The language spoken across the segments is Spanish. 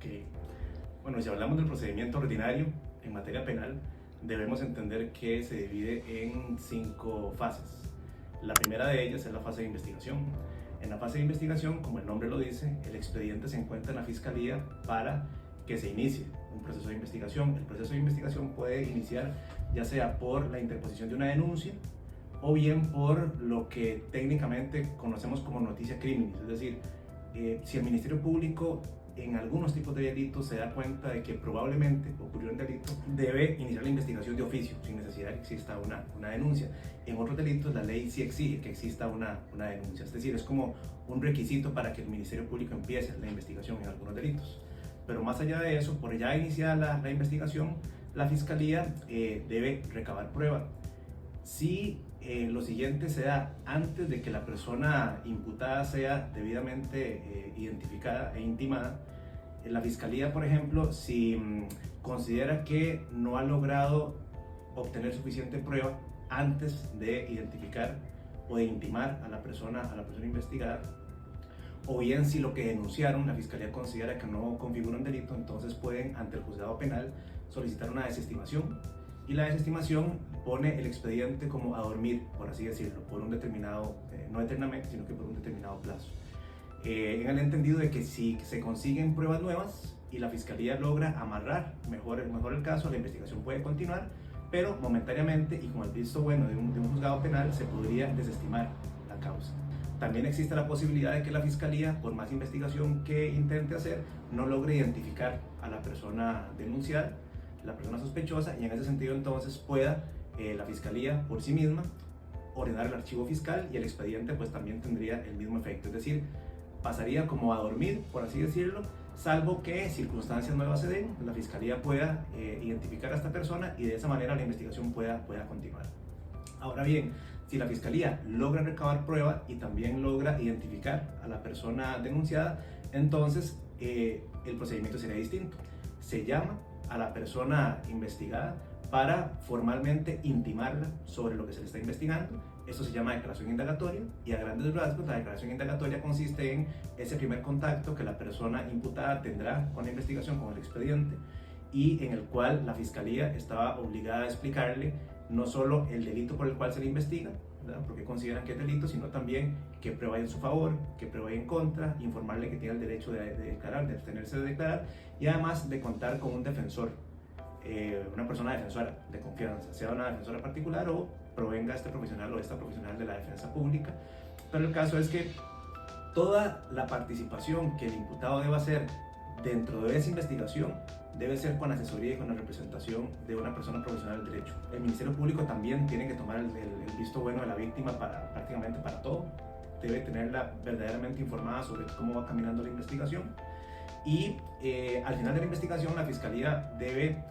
Ok. Bueno, si hablamos del procedimiento ordinario en materia penal, debemos entender que se divide en 5 fases. La primera de ellas es la fase de investigación. En la fase de investigación, como el nombre lo dice, el expediente se encuentra en la fiscalía para que se inicie un proceso de investigación. El proceso de investigación puede iniciar ya sea por la interposición de una denuncia o bien por lo que técnicamente conocemos como noticia criminis, es decir, si el Ministerio Público en algunos tipos de delitos se da cuenta de que probablemente ocurrió un delito, debe iniciar la investigación de oficio, sin necesidad de que exista una denuncia. En otros delitos la ley sí exige que exista una denuncia, es decir, es como un requisito para que el Ministerio Público empiece la investigación en algunos delitos. Pero más allá de eso, por ya iniciada la investigación, la Fiscalía debe recabar prueba. Si lo siguiente se da antes de que la persona imputada sea debidamente identificada e intimada, la Fiscalía, por ejemplo, si considera que no ha logrado obtener suficiente prueba antes de identificar o de intimar a la persona investigada, o bien si lo que denunciaron la Fiscalía considera que no configura un delito, entonces pueden ante el juzgado penal solicitar una desestimación, y la desestimación pone el expediente como a dormir, por así decirlo, por un determinado, no eternamente, sino que por un determinado plazo. En el entendido de que si se consiguen pruebas nuevas y la Fiscalía logra amarrar mejor el caso, la investigación puede continuar, pero momentáneamente y con el visto bueno de un juzgado penal se podría desestimar la causa. También existe la posibilidad de que la Fiscalía, por más investigación que intente hacer, no logre identificar a la persona denunciada, la persona sospechosa, y en ese sentido entonces pueda la Fiscalía por sí misma ordenar el archivo fiscal y el expediente pues también tendría el mismo efecto, es decir, pasaría como a dormir, por así decirlo, salvo que circunstancias nuevas se den, la Fiscalía pueda identificar a esta persona y de esa manera la investigación pueda continuar. Ahora bien, si la Fiscalía logra recabar prueba y también logra identificar a la persona denunciada, entonces el procedimiento sería distinto. Se llama a la persona investigada para formalmente intimarla sobre lo que se le está investigando. Esto se llama declaración indagatoria, y a grandes rasgos la declaración indagatoria consiste en ese primer contacto que la persona imputada tendrá con la investigación, con el expediente, y en el cual la Fiscalía estaba obligada a explicarle no solo el delito por el cual se le investiga, ¿verdad?, porque consideran que es delito, sino también qué prueba hay en su favor, qué prueba hay en contra, informarle que tiene el derecho de declarar, de abstenerse de declarar, y además de contar con un defensor, una persona defensora de confianza, sea una defensora particular o provenga este profesional o esta profesional de la defensa pública. Pero el caso es que toda la participación que el imputado deba hacer dentro de esa investigación debe ser con asesoría y con la representación de una persona profesional del derecho. El Ministerio Público también tiene que tomar el visto bueno de la víctima prácticamente para todo, debe tenerla verdaderamente informada sobre cómo va caminando la investigación, y al final de la investigación la Fiscalía debe,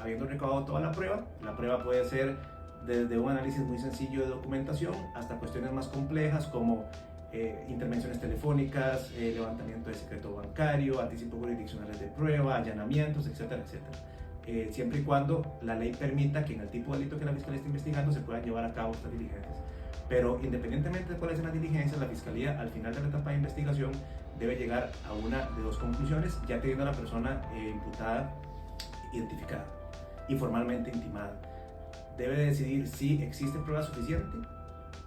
habiendo recabado toda la prueba puede ser desde un análisis muy sencillo de documentación hasta cuestiones más complejas como intervenciones telefónicas, levantamiento de secreto bancario, anticipos jurisdiccionales de prueba, allanamientos, etcétera, etcétera. Siempre y cuando la ley permita que en el tipo de delito que la Fiscalía está investigando se puedan llevar a cabo estas diligencias. Pero independientemente de cuáles sean las diligencias, la Fiscalía al final de la etapa de investigación debe llegar a una de dos conclusiones, ya teniendo a la persona imputada identificada y formalmente intimada. Debe decidir si existe prueba suficiente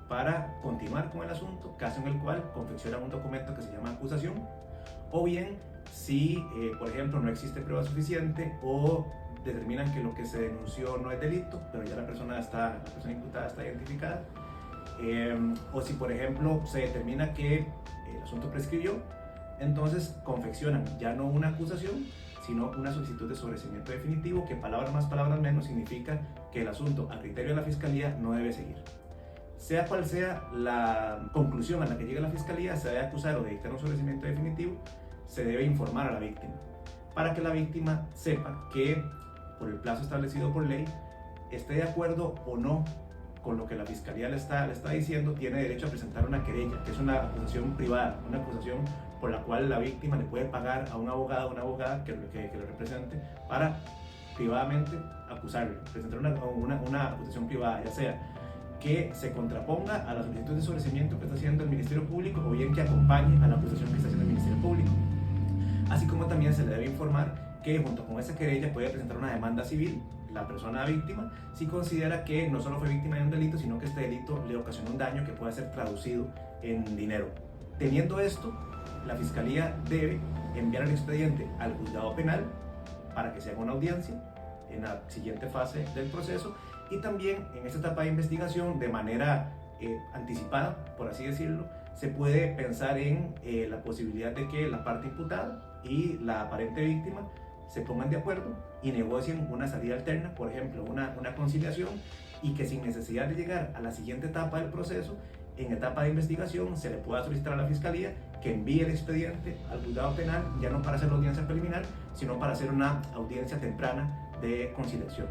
para continuar con el asunto, caso en el cual confecciona un documento que se llama acusación, o bien si, por ejemplo, no existe prueba suficiente o determinan que lo que se denunció no es delito, pero ya la persona imputada está identificada, o si, por ejemplo, se determina que el asunto prescribió, entonces confeccionan ya no una acusación, sino una solicitud de sobreseimiento definitivo, que palabras más, palabras menos significa que el asunto, a criterio de la Fiscalía, no debe seguir. Sea cual sea la conclusión a la que llegue la Fiscalía, se debe acusar o de dictar un sobreseimiento definitivo, se debe informar a la víctima, para que la víctima sepa que, por el plazo establecido por ley, esté de acuerdo o no con lo que la Fiscalía le está diciendo, tiene derecho a presentar una querella, que es una acusación privada, una acusación por la cual la víctima le puede pagar a un abogado o una abogada que lo represente para privadamente acusarlo, presentar una acusación privada, ya sea que se contraponga a la solicitud de sobreseimiento que está haciendo el Ministerio Público o bien que acompañe a la acusación que está haciendo el Ministerio Público. así como también se le debe informar que junto con esa querella puede presentar una demanda civil la persona víctima si considera que no solo fue víctima de un delito, sino que este delito le ocasionó un daño que puede ser traducido en dinero. Teniendo esto, la Fiscalía debe enviar el expediente al juzgado penal para que se haga una audiencia en la siguiente fase del proceso, y también en esta etapa de investigación, de manera anticipada, por así decirlo, se puede pensar en la posibilidad de que la parte imputada y la aparente víctima se pongan de acuerdo y negocien una salida alterna, por ejemplo, una conciliación, y que sin necesidad de llegar a la siguiente etapa del proceso, en etapa de investigación se le pueda solicitar a la Fiscalía que envíe el expediente al juzgado penal, ya no para hacer la audiencia preliminar, sino para hacer una audiencia temprana de conciliación.